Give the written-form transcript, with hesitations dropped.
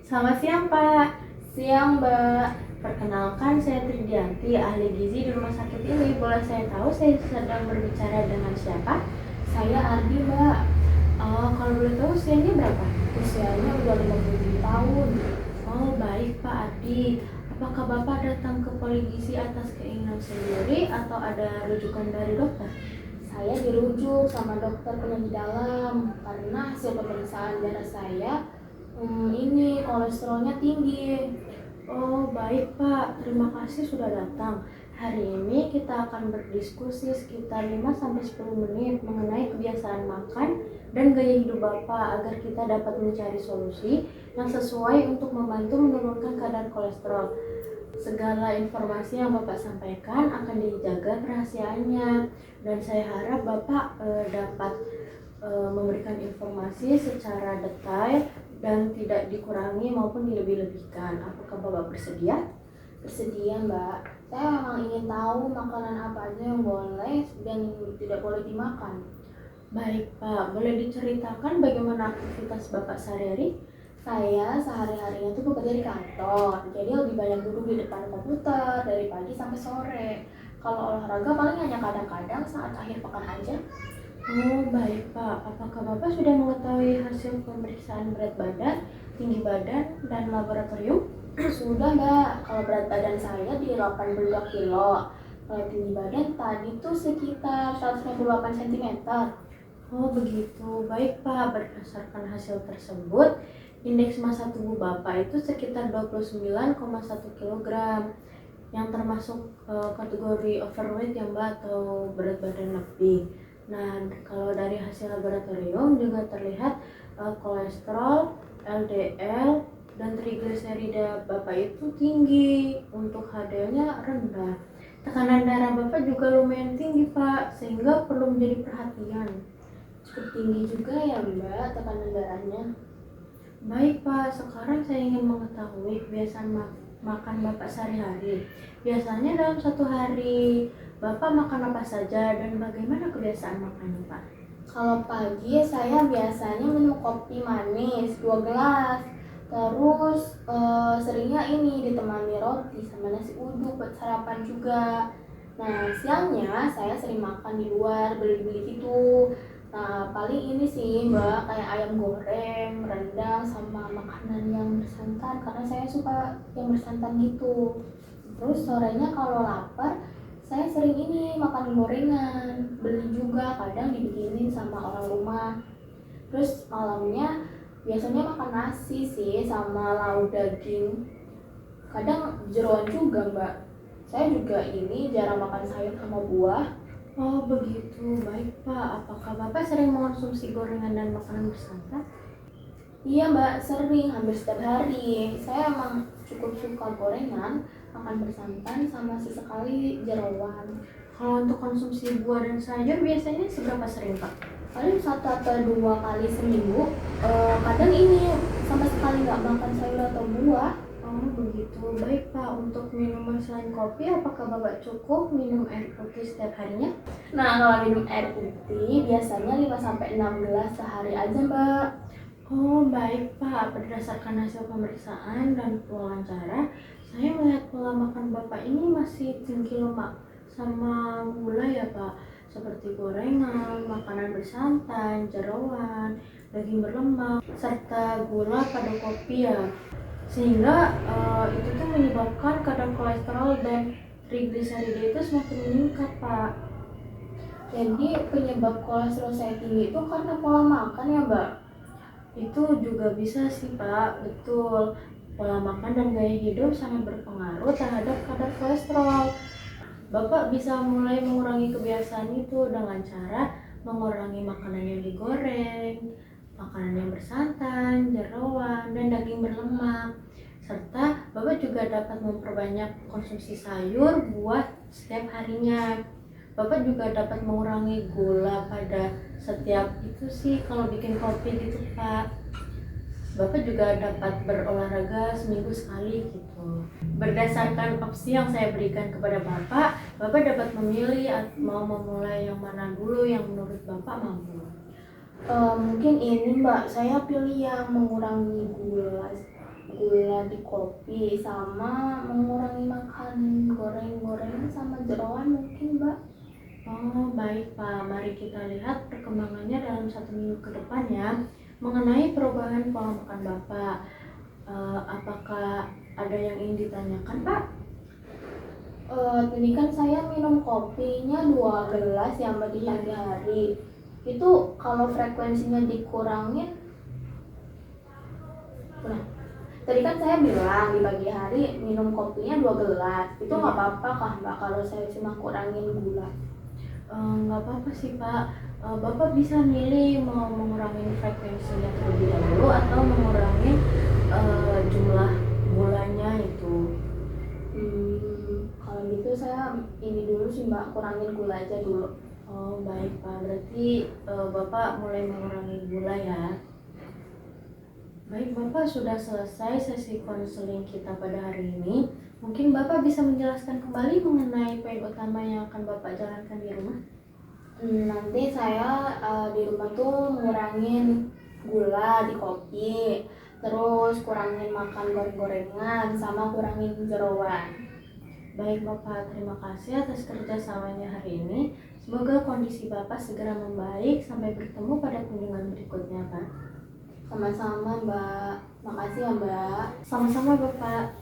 Selamat siang, Pak. Siang, Mbak. Perkenalkan, saya Tridianti, ahli gizi di rumah sakit ini. Boleh saya tahu saya sedang berbicara dengan siapa? Saya Ardi, Mbak. Kalau boleh tahu usianya berapa? Usianya udah 57 tahun. Oh, baik Pak Ardi. Apakah Bapak datang ke Poligisi atas keinginan sendiri atau ada rujukan dari dokter? Saya dirujuk sama dokter penyakit dalam karena hasil pemeriksaan darah saya ini kolesterolnya tinggi. Oh, baik Pak. Terima kasih sudah datang. Hari ini kita akan berdiskusi sekitar 5-10 menit mengenai kebiasaan makan dan gaya hidup Bapak agar kita dapat mencari solusi yang sesuai untuk membantu menurunkan kadar kolesterol. Segala informasi yang Bapak sampaikan akan dijaga kerahasiaannya dan saya harap Bapak dapat memberikan informasi secara detail dan tidak dikurangi maupun dilebih-lebihkan. Apakah Bapak bersedia? Bersedia, Mbak. Saya memang ingin tahu makanan apa aja yang boleh dan tidak boleh dimakan. Baik Pak, boleh diceritakan bagaimana aktivitas Bapak sehari-hari? Saya sehari-harinya tuh bekerja di kantor, jadi lebih banyak duduk di depan komputer dari pagi sampai sore. Kalau olahraga paling hanya kadang-kadang saat akhir pekan aja. Oh baik Pak, apakah Bapak sudah mengetahui hasil pemeriksaan berat badan, tinggi badan, dan laboratorium? Sudah, Mbak. Kalau berat badan saya di 82 kilo. Kalau tinggi badan tadi tuh sekitar 198 cm. Oh begitu, baik Pak. Berdasarkan hasil tersebut, indeks massa tubuh Bapak itu sekitar 29,1 kg, yang termasuk kategori overweight ya Mbak, atau berat badan lebih. Nah, kalau dari hasil laboratorium juga terlihat kolesterol, LDL, dan trigliserida Bapak itu tinggi, untuk HDL-nya rendah. Tekanan darah Bapak juga lumayan tinggi Pak, sehingga perlu menjadi perhatian. Cukup tinggi juga ya, Mbak, tekanan darahnya. Baik Pak, sekarang saya ingin mengetahui kebiasaan makan Bapak sehari-hari. Biasanya dalam satu hari Bapak makan apa saja dan bagaimana kebiasaan makannya Pak? Kalau pagi saya biasanya minum kopi manis 2 gelas. Terus seringnya ini ditemani roti sama nasi uduk buat sarapan juga. Nah, siangnya saya sering makan di luar, beli-beli gitu. Nah, paling ini sih Mbak, kayak ayam goreng, rendang, sama makanan yang bersantan karena saya suka yang bersantan gitu. Terus sorenya kalau lapar, saya sering ini makan gorengan, beli juga, kadang dibikinin sama orang rumah. Terus malamnya biasanya makan nasi sih sama lauk daging. Kadang jeroan juga, Mbak. Saya juga ini jarang makan sayur sama buah. Oh begitu, baik Pak. Apakah Bapak sering mengonsumsi gorengan dan makanan bersantan? Iya, Mbak, sering, hampir setiap hari. Saya emang cukup suka gorengan, makan bersantan, sama sesekali jeroan. Kalau untuk konsumsi buah dan sayur biasanya seberapa sering Pak? Paling 1 atau 2 kali seminggu. Kadang ini sama sekali nggak makan sayur atau buah. Oh begitu, baik Pak. Untuk minuman selain kopi, apakah Bapak cukup minum air putih setiap harinya? Nah, kalau minum air putih biasanya 5-6 gelas sehari aja, Mbak. Oh baik Pak, berdasarkan hasil pemeriksaan dan wawancara, saya melihat pola makan Bapak ini masih tinggi lemak sama gula ya Pak, seperti gorengan, makanan bersantan, jeroan, daging berlemak, serta gula pada kopi ya. Sehingga itu tuh menyebabkan kadar kolesterol dan trigliserida itu semakin meningkat Pak. Jadi penyebab kolesterol saya tinggi itu karena pola makan ya, Mbak? Itu juga bisa sih Pak, betul. Pola makan dan gaya hidup sangat berpengaruh terhadap kadar kolesterol. Bapak bisa mulai mengurangi kebiasaan itu dengan cara mengurangi makanan yang digoreng, makanan yang bersantan, jeroan, dan daging berlemak. Serta Bapak juga dapat memperbanyak konsumsi sayur, buah setiap harinya. Bapak juga dapat mengurangi gula pada setiap itu sih kalau bikin kopi gitu Pak. Bapak juga dapat berolahraga seminggu sekali gitu. Berdasarkan opsi yang saya berikan kepada Bapak dapat memilih mau memulai yang mana dulu yang menurut Bapak mampu. Mungkin ini, Mbak, saya pilih yang mengurangi gula. gula di kopi, sama mengurangi makan goreng-gorengan sama jeroan mungkin, Mbak. Oh, baik Pak. Mari kita lihat perkembangannya dalam 1 minggu ke depan ya. Mengenai perubahan pola makan Bapak, apakah ada yang ingin ditanyakan Pak? Tadi kan saya minum kopinya 2 gelas ya Mbak di pagi hari. Itu kalau frekuensinya dikurangin, nah, tadi kan saya bilang di pagi hari minum kopinya 2 gelas. Itu nggak apa-apa kah Mbak kalau saya cuma kurangin gula? Nggak apa-apa sih Pak. Bapak bisa milih mau mengurangi frekuensinya terlebih dahulu atau mengurangi jumlah gulanya itu. Kalau gitu saya ini dulu sih Mbak, kurangin gula aja dulu. Oh, baik Pak. Berarti Bapak mulai mengurangi gula ya. Baik, Bapak sudah selesai sesi konseling kita pada hari ini. Mungkin Bapak bisa menjelaskan kembali mengenai poin utama yang akan Bapak jalankan di rumah. Nanti saya di rumah tuh ngurangin gula di kopi, terus kurangin makan goreng-gorengan, sama kurangin jeroan. Baik Bapak, terima kasih atas kerjasamanya hari ini. Semoga kondisi Bapak segera membaik. Sampai bertemu pada kunjungan berikutnya Pak. Sama-sama Mbak, makasih ya Mbak. Sama-sama Bapak.